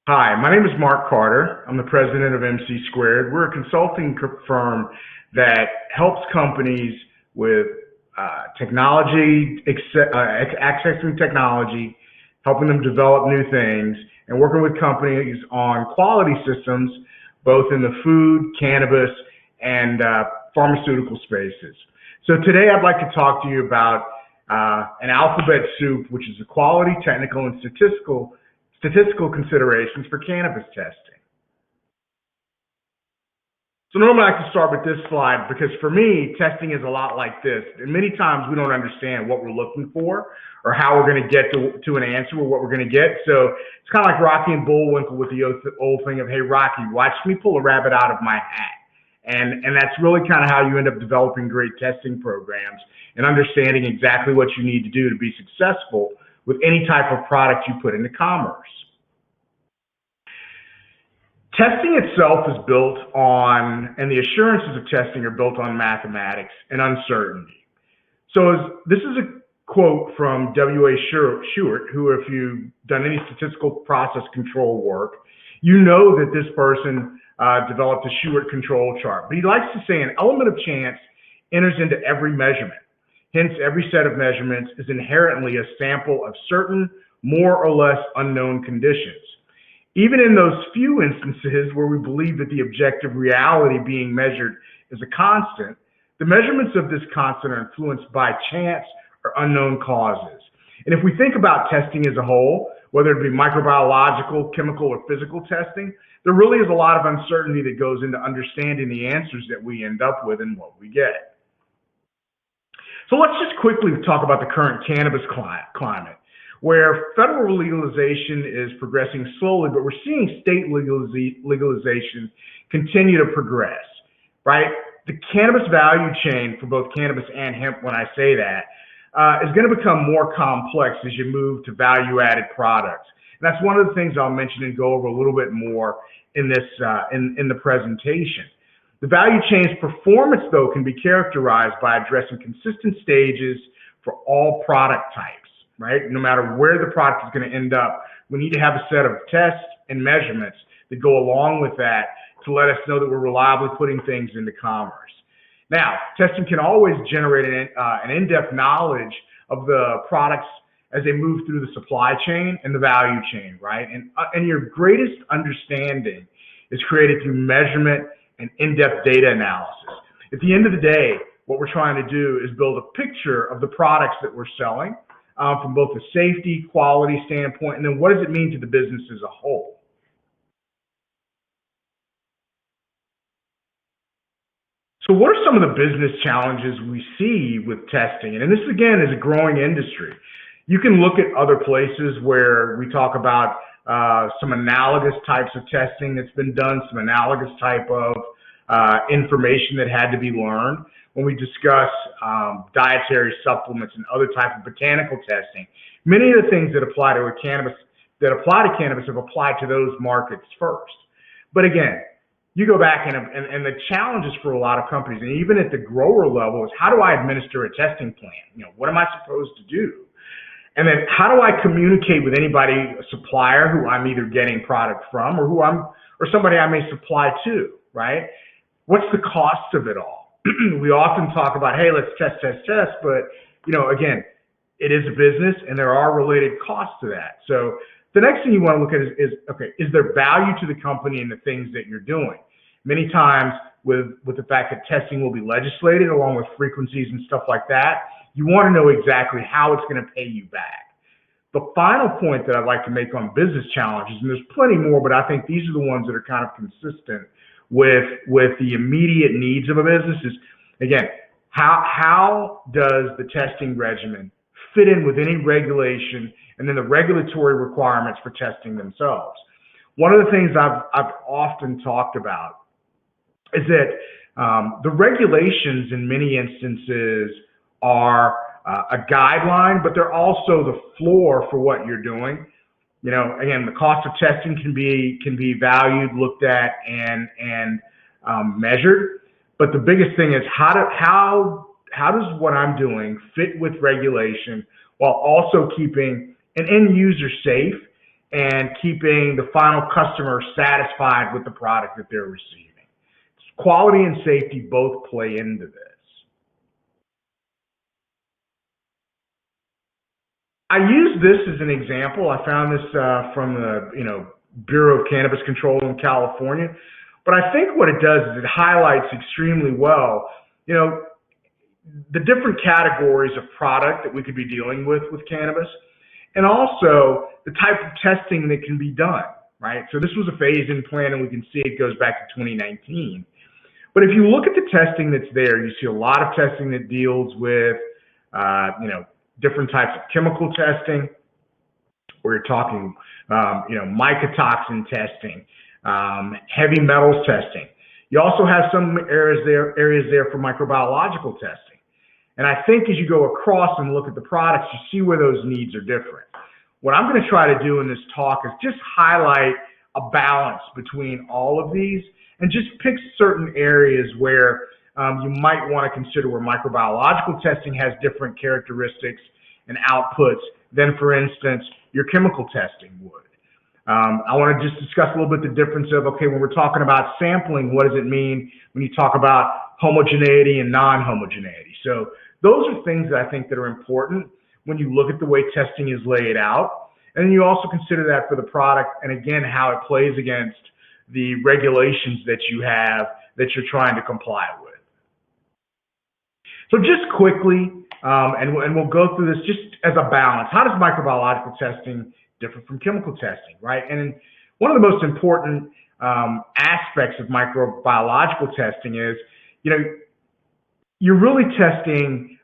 Hi, my name is Mark Carter. I'm the president of MC Squared. We're a consulting firm that helps companies with technology, accessing technology, helping them develop new things, and working with companies on quality systems, both in the food, cannabis, and pharmaceutical spaces. So today I'd like to talk to you about an alphabet soup, which is the quality, technical, and statistical considerations for cannabis testing. So normally I like to start with this slide because for me, testing is a lot like this. And many times we don't understand what we're looking for or how we're going to get to an answer or what we're going to get. So it's kind of like Rocky and Bullwinkle with the old thing of, hey, Rocky, watch me pull a rabbit out of my hat. And that's really kind of how you end up developing great testing programs and understanding exactly what you need to do to be successful with any type of product you put into commerce. Testing itself is built on, and the assurances of testing are built on mathematics and uncertainty. So this is a quote from W.A. Shewhart, who, if you've done any statistical process control work, you know that this person developed a Shewhart control chart. But he likes to say an element of chance enters into every measurement. Hence, every set of measurements is inherently a sample of certain, more or less unknown conditions. Even in those few instances where we believe that the objective reality being measured is a constant, the measurements of this constant are influenced by chance or unknown causes. And if we think about testing as a whole, whether it be microbiological, chemical, or physical testing, there really is a lot of uncertainty that goes into understanding the answers that we end up with and what we get. So let's just quickly talk about the current cannabis climate, where federal legalization is progressing slowly, but we're seeing state legalization continue to progress, right? The cannabis value chain for both cannabis and hemp, when I say that, is going to become more complex as you move to value-added products. And that's one of the things I'll mention and go over a little bit more in this in the presentation. The value chain's performance, though, can be characterized by addressing consistent stages for all product types, right? No matter where the product is going to end up, we need to have a set of tests and measurements that go along with that to let us know that we're reliably putting things into commerce. Now, testing can always generate an in-depth knowledge of the products as they move through the supply chain and the value chain, right? And your greatest understanding is created through measurement and in-depth data analysis. At the end of the day, what we're trying to do is build a picture of the products that we're selling from both a safety, quality standpoint, and then what does it mean to the business as a whole. So what are some of the business challenges we see with testing? And this, again, is a growing industry. You can look at other places where we talk about some analogous types of testing that's been done, some analogous type of information that had to be learned. When we discuss dietary supplements and other type of botanical testing, many of the things that apply to cannabis have applied to those markets first. But again, you go back and the challenges for a lot of companies, and even at the grower level, is how do I administer a testing plan? What am I supposed to do? And then how do I communicate with anybody, a supplier who I'm either getting product from or somebody I may supply to, right? What's the cost of it all? We often talk about, hey, let's test, but again, it is a business and there are related costs to that. So the next thing you want to look at is okay, is there value to the company and the things that you're doing? Many times with the fact that testing will be legislated along with frequencies and stuff like that, you want to know exactly how it's going to pay you back. The final point that I'd like to make on business challenges, and there's plenty more, but I think these are the ones that are kind of consistent with the immediate needs of a business is, again, how does the testing regimen fit in with any regulation and then the regulatory requirements for testing themselves? One of the things I've often talked about is that the regulations in many instances are a guideline, but they're also the floor for what you're doing. Again, the cost of testing can be valued, looked at, and measured. But the biggest thing is how does what I'm doing fit with regulation while also keeping an end user safe and keeping the final customer satisfied with the product that they're receiving. Quality and safety both play into this. I use this as an example. I found this from the Bureau of Cannabis Control in California. But I think what it does is it highlights extremely well, the different categories of product that we could be dealing with cannabis, and also the type of testing that can be done, right? So this was a phase-in plan, and we can see it goes back to 2019. But if you look at the testing that's there, you see a lot of testing that deals with, different types of chemical testing. We're talking, mycotoxin testing, heavy metals testing. You also have some areas there for microbiological testing. And I think as you go across and look at the products, you see where those needs are different. What I'm going to try to do in this talk is just highlight a balance between all of these and just pick certain areas where you might want to consider where microbiological testing has different characteristics and outputs than, for instance, your chemical testing would. I want to just discuss a little bit the difference of, okay, when we're talking about sampling, what does it mean when you talk about homogeneity and non-homogeneity? So those are things that I think that are important when you look at the way testing is laid out. And then you also consider that for the product, and again, how it plays against the regulations that you have that you're trying to comply with. So just quickly, and we'll go through this just as a balance. How does microbiological testing differ from chemical testing, right? And one of the most important aspects of microbiological testing is, you're really testing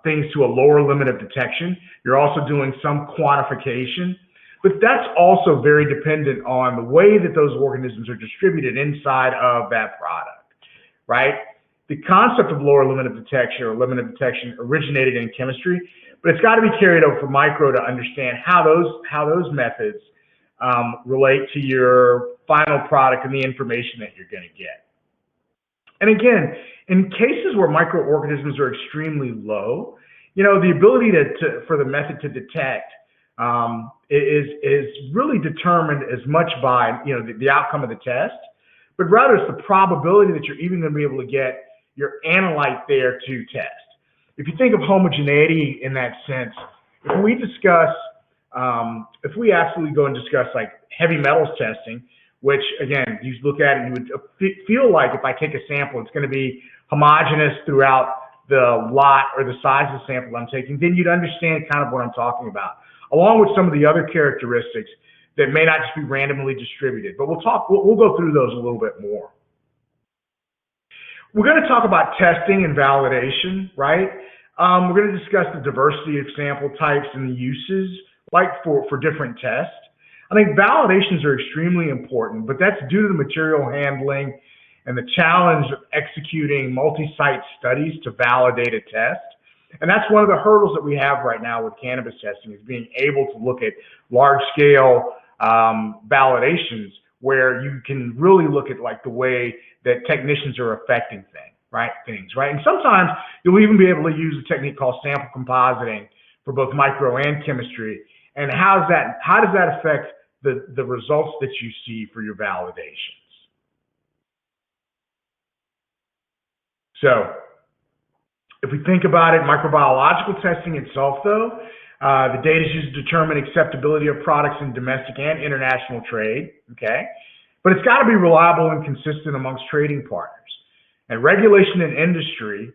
things to a lower limit of detection. You're also doing some quantification, but that's also very dependent on the way that those organisms are distributed inside of that product, right? The concept of lower limit of detection or limit of detection originated in chemistry, but it's got to be carried over for micro to understand how those methods relate to your final product and the information that you're going to get. And again, in cases where microorganisms are extremely low, the ability for the method to detect is really determined as much by the outcome of the test, but rather it's the probability that you're even going to be able to get your analyte there to test. If you think of homogeneity in that sense, if we absolutely go and discuss like heavy metals testing, which again, you look at it and you would feel like if I take a sample, it's going to be homogeneous throughout the lot or the size of the sample I'm taking, then you'd understand kind of what I'm talking about, along with some of the other characteristics that may not just be randomly distributed. But we'll go through those a little bit more. We're going to talk about testing and validation, right? We're going to discuss the diversity of sample types and the uses, like for different tests. I think validations are extremely important, but that's due to the material handling and the challenge of executing multi-site studies to validate a test. And that's one of the hurdles that we have right now with cannabis testing, is being able to look at large-scale validations where you can really look at like the way that technicians are affecting things, right? And sometimes you'll even be able to use a technique called sample compositing for both micro and chemistry. And how does that affect the results that you see for your validations? So if we think about it, microbiological testing itself, though, the data is used to determine acceptability of products in domestic and international trade, okay? But it's got to be reliable and consistent amongst trading partners. And regulation and industry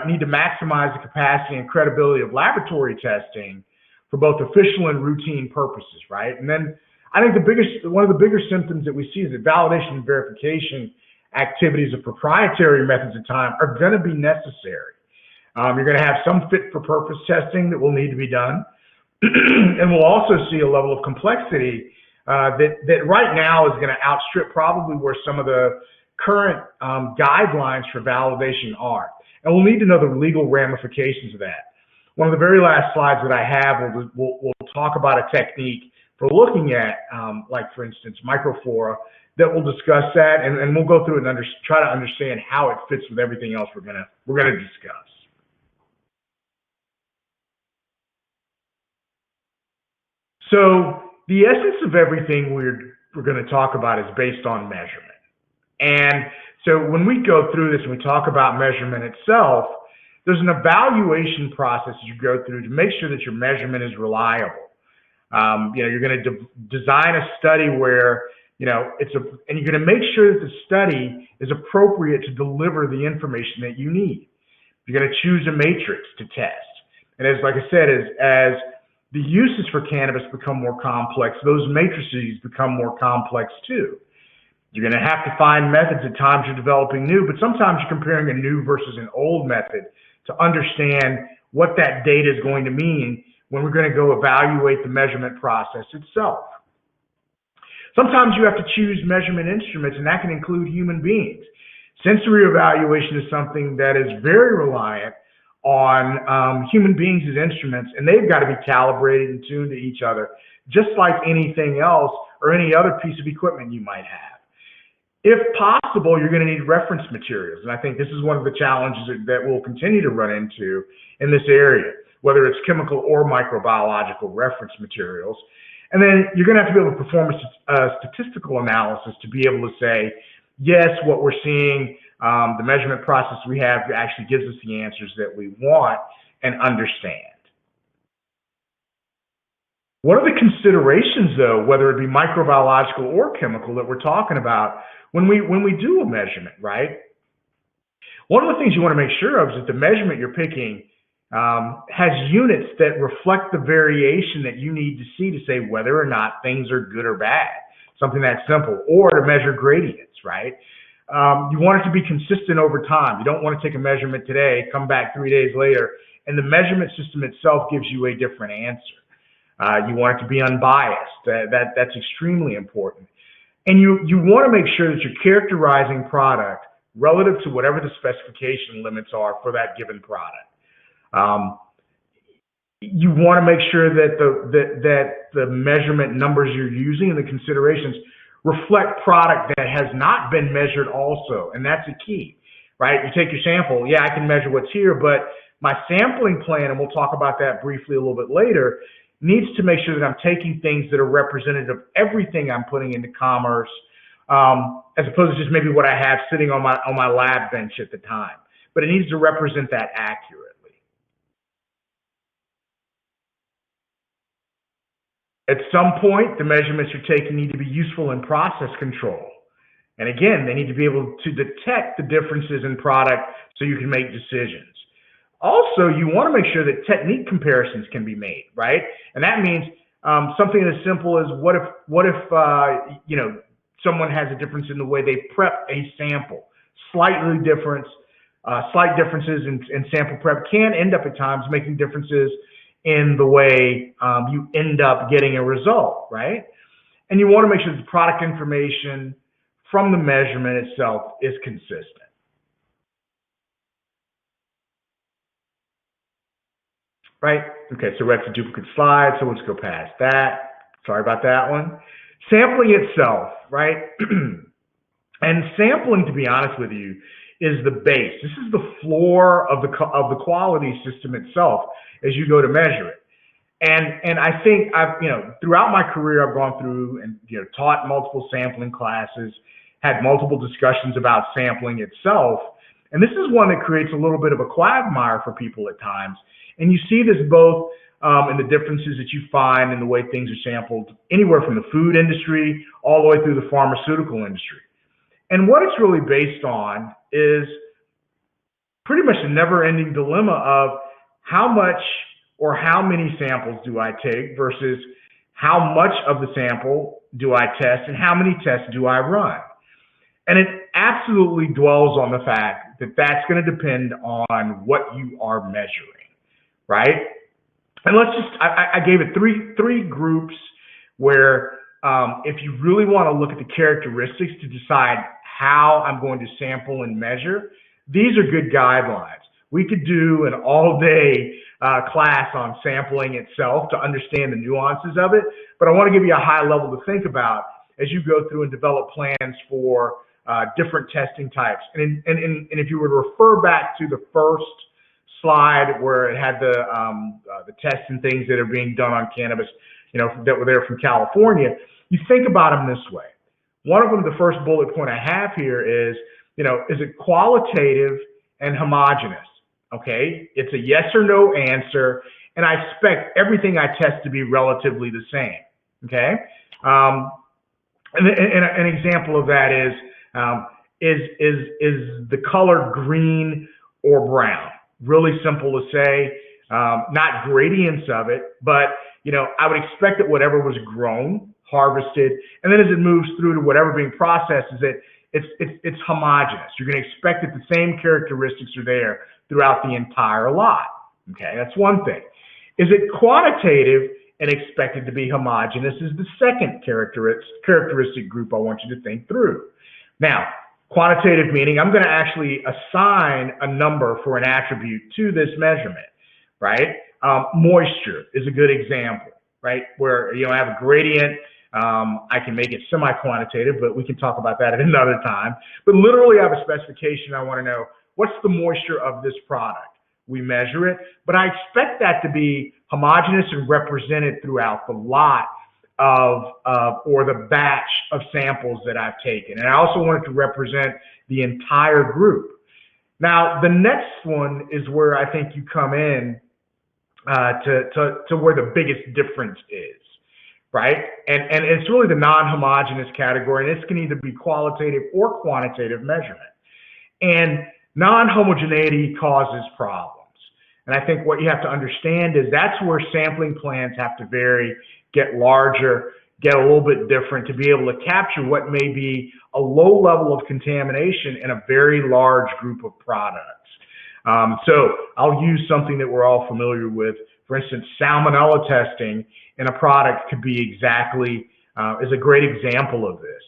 need to maximize the capacity and credibility of laboratory testing for both official and routine purposes, right? And then I think one of the bigger symptoms that we see is that validation and verification activities of proprietary methods of time are going to be necessary. You're going to have some fit-for-purpose testing that will need to be done. And we'll also see a level of complexity that right now is going to outstrip probably where some of the current guidelines for validation are. And we'll need to know the legal ramifications of that. One of the very last slides that I have, we'll talk about a technique for looking at, like for instance, microflora, that will discuss that, and we'll go through it and try to understand how it fits with everything else we're gonna discuss. So the essence of everything we're going to talk about is based on measurement. And so when we go through this and we talk about measurement itself, there's an evaluation process you go through to make sure that your measurement is reliable. You're going to design a study where, and you're going to make sure that the study is appropriate to deliver the information that you need. You're going to choose a matrix to test. And like I said, as the uses for cannabis become more complex, those matrices become more complex too. You're going to have to find methods at times you're developing new, but sometimes you're comparing a new versus an old method to understand what that data is going to mean when we're going to go evaluate the measurement process itself. Sometimes you have to choose measurement instruments, and that can include human beings. Sensory evaluation is something that is very reliant on human beings as instruments, and they've got to be calibrated and tuned to each other, just like anything else or any other piece of equipment you might have. If possible, you're going to need reference materials, and I think this is one of the challenges that we'll continue to run into in this area, whether it's chemical or microbiological reference materials. And then you're going to have to be able to perform a statistical analysis to be able to say, yes, what we're seeing, the measurement process we have actually gives us the answers that we want and understand. What are the considerations, though, whether it be microbiological or chemical, that we're talking about when we do a measurement, right? One of the things you want to make sure of is that the measurement you're picking has units that reflect the variation that you need to see to say whether or not things are good or bad, something that simple, or to measure gradients, right? You want it to be consistent over time. You don't want to take a measurement today, come back 3 days later, and the measurement system itself gives you a different answer. You want it to be unbiased. That's extremely important. And you want to make sure that you're characterizing product relative to whatever the specification limits are for that given product. You want to make sure that the measurement numbers you're using and the considerations reflect product that has not been measured also, and that's a key, right? You take your sample, yeah, I can measure what's here, but my sampling plan, and we'll talk about that briefly a little bit later, needs to make sure that I'm taking things that are representative of everything I'm putting into commerce, as opposed to just maybe what I have sitting on my lab bench at the time. But it needs to represent that accurately. At some point, the measurements you're taking need to be useful in process control. And again, they need to be able to detect the differences in product so you can make decisions. Also, you want to make sure that technique comparisons can be made, right? And that means something as simple as what if someone has a difference in the way they prep a sample. Slight differences in sample prep can end up at times making differences in the way you end up getting a result, right? And you want to make sure the product information from the measurement itself is consistent. Right? Okay, so that's a duplicate slide, so let's go past that. Sorry about that one. Sampling itself, right? And sampling, to be honest with you, is the base. This is the floor of the quality system itself as you go to measure it. And I think throughout my career, I've gone through and taught multiple sampling classes, had multiple discussions about sampling itself. And this is one that creates a little bit of a quagmire for people at times. And you see this both in the differences that you find in the way things are sampled, anywhere from the food industry all the way through the pharmaceutical industry. And what it's really based on is pretty much a never-ending dilemma of how much or how many samples do I take versus how much of the sample do I test and how many tests do I run. And it absolutely dwells on the fact that that's going to depend on what you are measuring, right? And I gave it three groups where if you really want to look at the characteristics to decide how I'm going to sample and measure, these are good guidelines. We could do an all-day class on sampling itself to understand the nuances of it, but I want to give you a high level to think about as you go through and develop plans for different testing types. And if you were to refer back to the first slide where it had the tests and things that are being done on cannabis, that were there from California. You think about them this way. One of them, the first bullet point I have here is, is it qualitative and homogeneous? Okay, it's a yes or no answer, and I expect everything I test to be relatively the same. Okay, and an example of that is the color green or brown? Really simple to say, not gradients of it, but I would expect that whatever was grown, harvested, and then as it moves through to whatever being processed, it's homogeneous. You're going to expect that the same characteristics are there throughout the entire lot. Okay, that's one thing. Is it quantitative and expected to be homogeneous is the second characteristic group I want you to think through. Now, quantitative meaning I'm going to actually assign a number for an attribute to this measurement, right? Moisture is a good example, right? Where I have a gradient. I can make it semi-quantitative, but we can talk about that at another time. But literally I have a specification. I want to know what's the moisture of this product. We measure it, but I expect that to be homogeneous and represented throughout the lot or the batch of samples that I've taken. And I also want it to represent the entire group. Now, the next one is where I think you come in to where the biggest difference is, right? And it's really the non-homogeneous category, and this can either be qualitative or quantitative measurement. And non-homogeneity causes problems. And I think what you have to understand is that's where sampling plans have to vary, get larger, get a little bit different to be able to capture what may be a low level of contamination in a very large group of products. So I'll use something that we're all familiar with. For instance, salmonella testing in a product could be is a great example of this.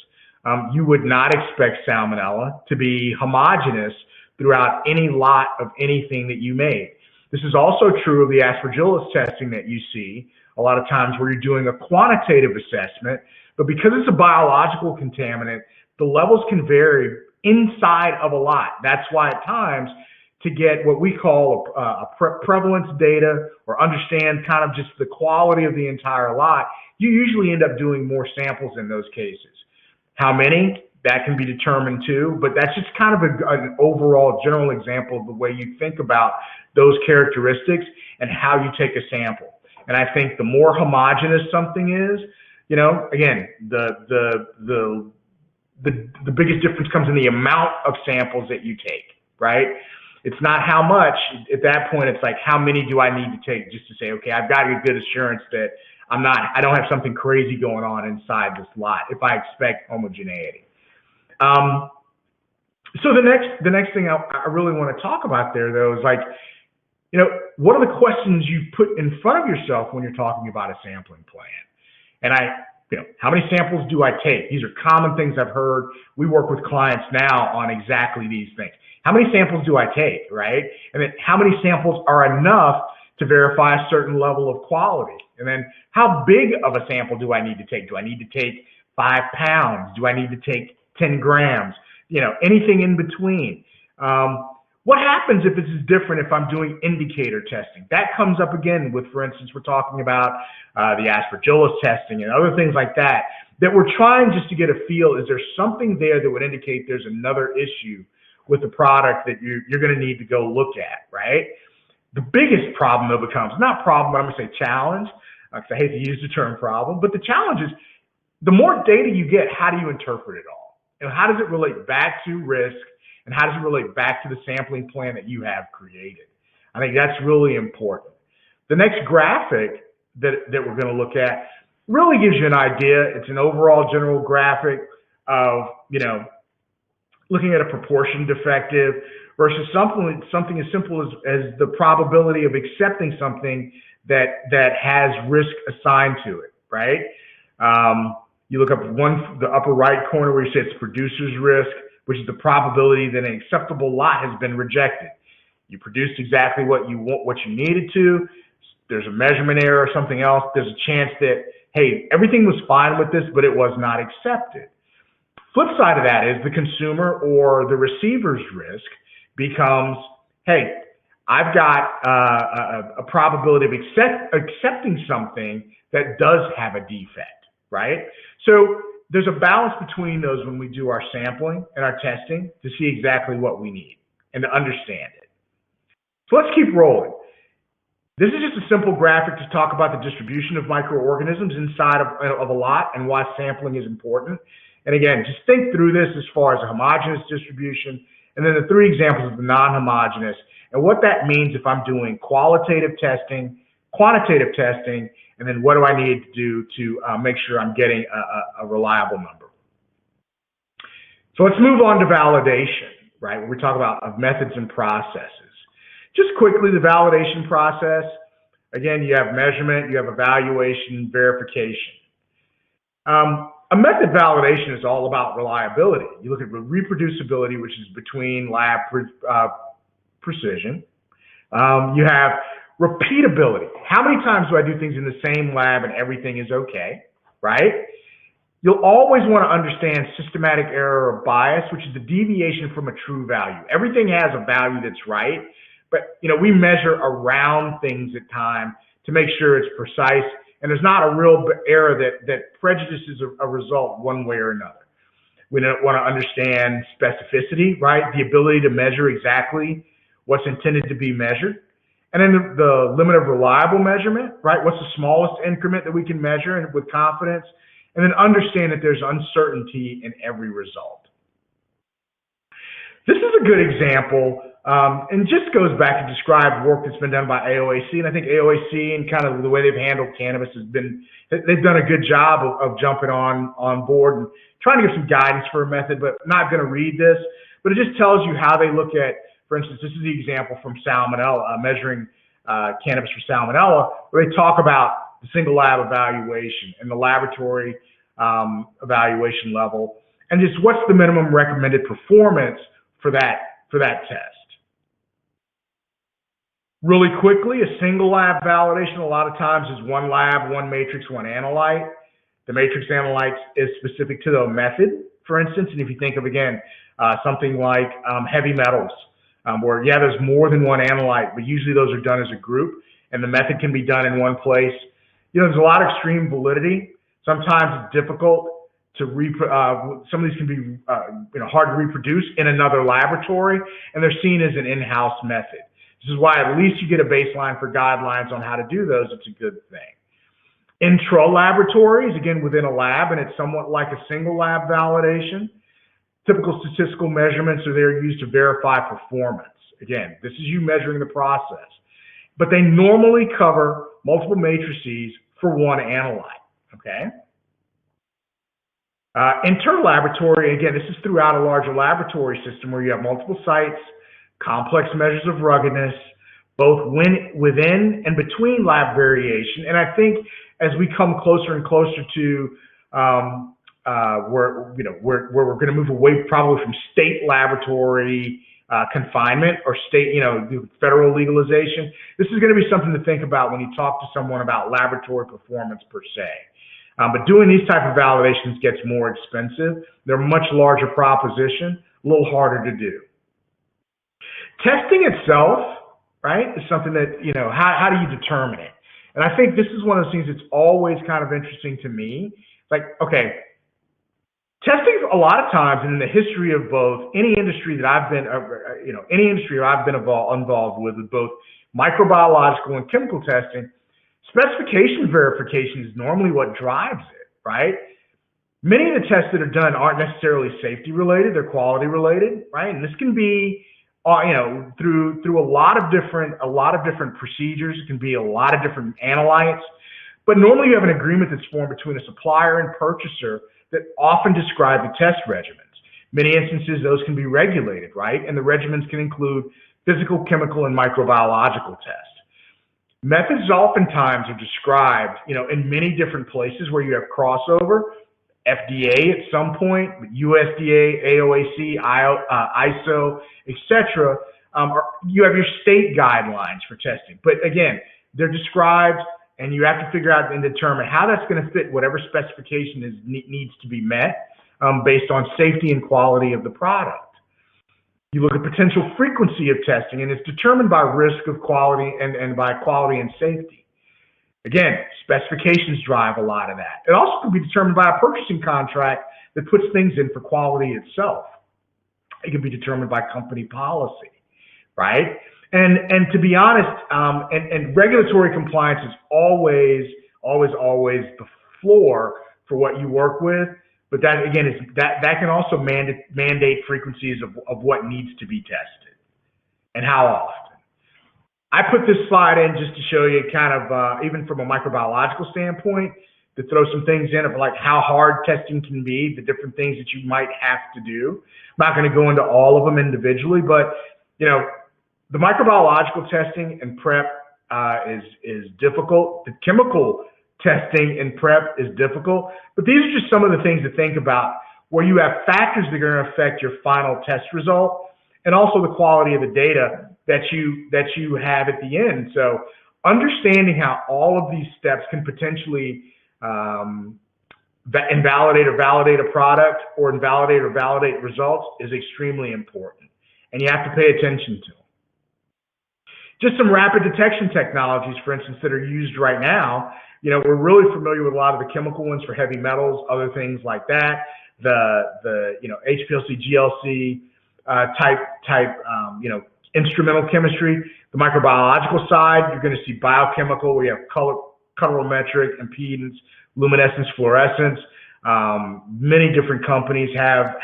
You would not expect salmonella to be homogeneous throughout any lot of anything that you made. This is also true of the aspergillus testing that you see a lot of times where you're doing a quantitative assessment, but because it's a biological contaminant, the levels can vary inside of a lot. That's why at times to get what we call a prevalence data or understand kind of just the quality of the entire lot, you usually end up doing more samples in those cases. How many? That can be determined too, but that's just kind of an overall general example of the way you think about those characteristics and how you take a sample. And I think the more homogeneous something is, again, the biggest difference comes in the amount of samples that you take, right? It's not how much. At that point, it's like, how many do I need to take just to say, okay, I've got a good assurance that I don't have something crazy going on inside this lot if I expect homogeneity. So the next thing I really want to talk about there, though, is like, what are the questions you put in front of yourself when you're talking about a sampling plan? And how many samples do I take? These are common things I've heard. We work with clients now on exactly these things. How many samples do I take, right? And then how many samples are enough to verify a certain level of quality? And then how big of a sample do I need to take? Do I need to take 5 pounds? Do I need to take 10 grams? Anything in between. What happens if this is different if I'm doing indicator testing? That comes up again with, for instance, we're talking about the aspergillus testing and other things like that we're trying just to get a feel. Is there something there that would indicate there's another issue with the product that you're going to need to go look at, right? The biggest problem though becomes, not problem, but I'm going to say challenge, because I hate to use the term problem, but the challenge is the more data you get, how do you interpret it all? And how does it relate back to risk? And how does it relate back to the sampling plan that you have created? I think that's really important. The next graphic that we're going to look at really gives you an idea. It's an overall general graphic of, looking at a proportion defective versus something as simple as the probability of accepting something that has risk assigned to it, right? You look up the upper right corner where you say it's producer's risk, which is the probability that an acceptable lot has been rejected. You produced exactly what you needed to. There's a measurement error or something else. There's a chance that, hey, everything was fine with this, but it was not accepted. Flip side of that is the consumer or the receiver's risk becomes, hey, I've got a probability of accepting something that does have a defect, right? So there's a balance between those when we do our sampling and our testing to see exactly what we need and to understand it. So let's keep rolling. This is just a simple graphic to talk about the distribution of microorganisms inside of a lot and why sampling is important. And again, just think through this as far as a homogeneous distribution, and then the three examples of the non-homogeneous, and what that means if I'm doing qualitative testing, quantitative testing, and then what do I need to do to make sure I'm getting a reliable number. So let's move on to validation, right, where we talk about methods and processes. Just quickly, the validation process, again, you have measurement, you have evaluation, verification. A method validation is all about reliability. You look at reproducibility, which is between lab precision. You have repeatability. How many times do I do things in the same lab and everything is okay, right? You'll always want to understand systematic error or bias, which is the deviation from a true value. Everything has a value that's right, but we measure around things at time to make sure it's precise, and there's not a real error that prejudices a result one way or another. We don't want to understand specificity, right? The ability to measure exactly what's intended to be measured. And then the limit of reliable measurement, right? What's the smallest increment that we can measure and with confidence? And then understand that there's uncertainty in every result. This is a good example, and just goes back to describe work that's been done by AOAC. And I think AOAC and kind of the way they've handled cannabis they've done a good job of jumping on board and trying to give some guidance for a method, but I'm not going to read this. But it just tells you how they look at, for instance, this is the example from salmonella, measuring cannabis for salmonella, where they talk about the single lab evaluation and the laboratory evaluation level, and just what's the minimum recommended performance for that test. Really quickly, a single lab validation a lot of times is one lab, one matrix, one analyte. The matrix analyte is specific to the method, for instance, and if you think of, again, something like heavy metals, where, yeah, there's more than one analyte, but usually those are done as a group, and the method can be done in one place. There's a lot of extreme validity. Sometimes it's difficult to some of these can be hard to reproduce in another laboratory, and they're seen as an in-house method. This is why at least you get a baseline for guidelines on how to do those. It's a good thing. Intra-laboratories, again, within a lab, and it's somewhat like a single lab validation. Typical statistical measurements are there used to verify performance. Again, this is you measuring the process. But they normally cover multiple matrices for one analyte, okay? Inter-laboratory, again, this is throughout a larger laboratory system where you have multiple sites, complex measures of ruggedness, both within and between lab variation. And I think as we come closer and closer to where we're going to move away probably from state laboratory confinement or state, federal legalization, this is going to be something to think about when you talk to someone about laboratory performance per se. But doing these type of validations gets more expensive. They're a much larger proposition, a little harder to do. Testing itself, right, is something that, how do you determine it? And I think this is one of those things that's always kind of interesting to me. Like, okay, testing a lot of times, and in the history of both any industry that I've been, involved with both microbiological and chemical testing, specification verification is normally what drives it, right? Many of the tests that are done aren't necessarily safety related; they're quality related, right? And this can be, through a lot of different procedures. It can be a lot of different analytes, but normally you have an agreement that's formed between a supplier and purchaser that often describe the test regimens. Many instances, those can be regulated, right? And the regimens can include physical, chemical, and microbiological tests. Methods oftentimes are described, in many different places where you have crossover. FDA at some point, USDA, AOAC, ISO, etc. You have your state guidelines for testing. But again, they're described, and you have to figure out and determine how that's going to fit whatever specification needs to be met based on safety and quality of the product. You look at potential frequency of testing, and it's determined by risk of quality and by quality and safety. Again, specifications drive a lot of that. It also can be determined by a purchasing contract that puts things in for quality itself. It can be determined by company policy, right? And to be honest, and regulatory compliance is always the floor for what you work with. But that again that can also mandate frequencies of what needs to be tested and how often. I put this slide in just to show you kind of even from a microbiological standpoint, to throw some things in of like how hard testing can be, the different things that you might have to do. I'm not going to go into all of them individually, but the microbiological testing and prep is difficult. The chemical testing and prep is difficult, but these are just some of the things to think about where you have factors that are going to affect your final test result and also the quality of the data that you have at the end. So understanding how all of these steps can potentially invalidate or validate a product or invalidate or validate results is extremely important, and you have to pay attention to them. Just some rapid detection technologies, for instance, that are used right now. We're really familiar with a lot of the chemical ones for heavy metals, other things like that. The HPLC, GLC type instrumental chemistry. The microbiological side, you're going to see biochemical, where you have colorimetric, impedance, luminescence, fluorescence. Many different companies have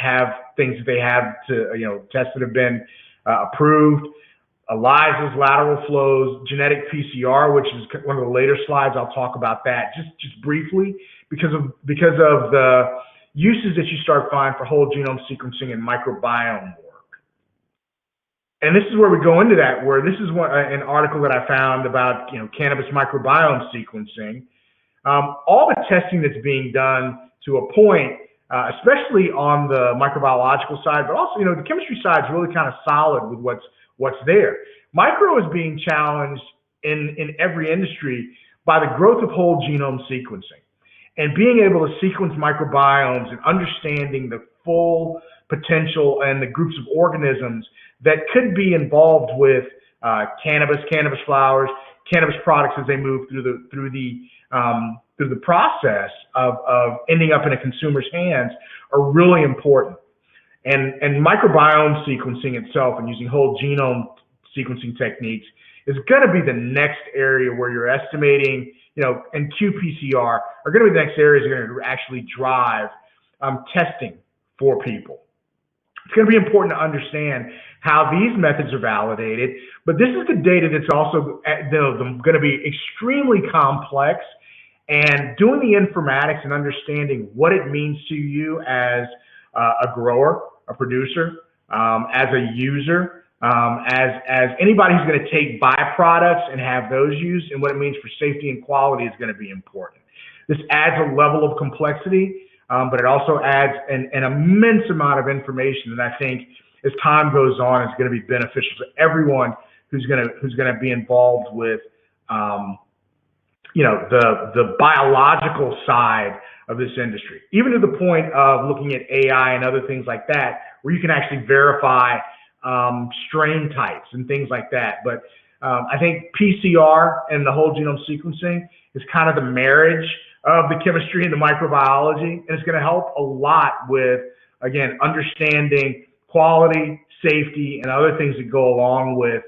things that they have to tests that have been approved. ELISAs, lateral flows, genetic PCR, which is one of the later slides. I'll talk about that just briefly because of the uses that you start finding for whole genome sequencing and microbiome work. And this is where we go into that, where this is an article that I found about cannabis microbiome sequencing. All the testing that's being done to a point, especially on the microbiological side, but also the chemistry side is really kind of solid with what's there. Micro is being challenged in every industry by the growth of whole genome sequencing and being able to sequence microbiomes and understanding the full potential and the groups of organisms that could be involved with cannabis flowers, cannabis products as they move through the process of ending up in a consumer's hands are really important. And microbiome sequencing itself and using whole genome sequencing techniques is going to be the next area where you're estimating, and qPCR are going to be the next areas that are going to actually drive testing for people. It's going to be important to understand how these methods are validated, but this is the data that's also going to be extremely complex, and doing the informatics and understanding what it means to you as a grower, a producer, as a user, as anybody who's going to take byproducts and have those used, and what it means for safety and quality is going to be important. This adds a level of complexity, but it also adds an immense amount of information that I think, as time goes on, is going to be beneficial to everyone who's going to be involved with, the biological side of this industry, even to the point of looking at AI and other things like that, where you can actually verify strain types and things like that. But I think PCR and the whole genome sequencing is kind of the marriage of the chemistry and the microbiology, and it's going to help a lot with, again, understanding quality, safety, and other things that go along with,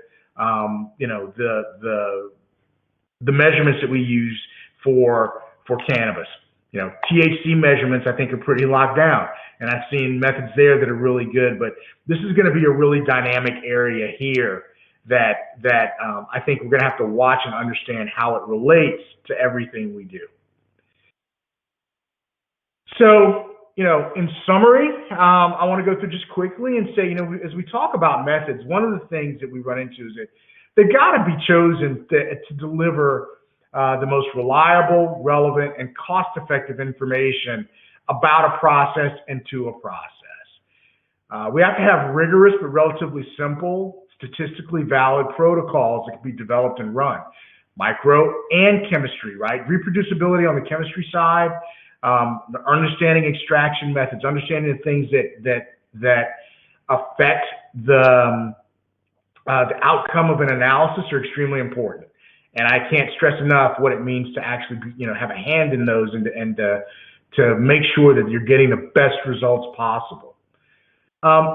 the measurements that we use for cannabis. THC measurements, I think, are pretty locked down, and I've seen methods there that are really good. But this is going to be a really dynamic area here that I think we're going to have to watch and understand how it relates to everything we do. So, in summary, I want to go through just quickly and say, as we talk about methods, one of the things that we run into is that they've got to be chosen to deliver the most reliable, relevant, and cost-effective information about a process and to a process. We have to have rigorous but relatively simple, statistically valid protocols that can be developed and run. Micro and chemistry, right? Reproducibility on the chemistry side, understanding extraction methods, understanding the things that affect the outcome of an analysis are extremely important. And I can't stress enough what it means to actually, have a hand in those and to make sure that you're getting the best results possible.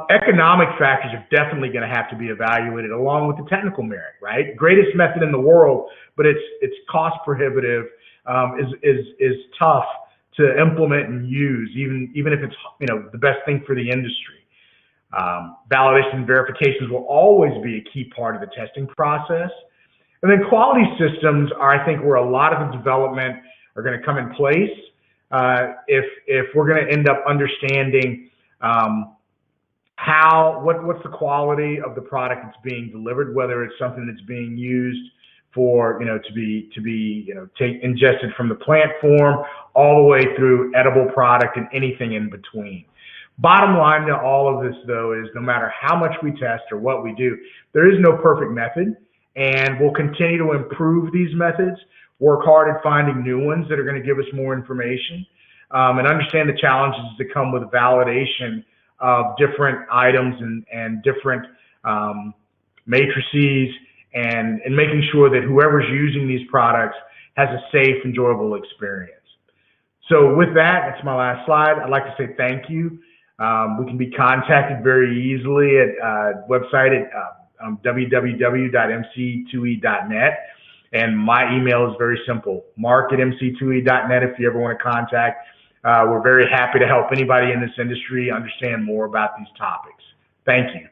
Economic factors are definitely going to have to be evaluated along with the technical merit, right? Greatest method in the world, but it's cost prohibitive, is tough to implement and use, even if it's, the best thing for the industry. Validation and verifications will always be a key part of the testing process. And then quality systems are, I think, where a lot of the development are going to come in place if we're going to end up understanding what's the quality of the product that's being delivered, whether it's something that's being used for, to be ingested from the plant form all the way through edible product and anything in between. Bottom line to all of this, though, is no matter how much we test or what we do, there is no perfect method, and we'll continue to improve these methods, work hard at finding new ones that are going to give us more information, and understand the challenges that come with validation of different items and different matrices, and making sure that whoever's using these products has a safe, enjoyable experience. So with that, that's my last slide. I'd like to say thank you. We can be contacted very easily at website at www.mc2e.net. And my email is very simple, mark@mc2e.net if you ever want to contact. We're very happy to help anybody in this industry understand more about these topics. Thank you.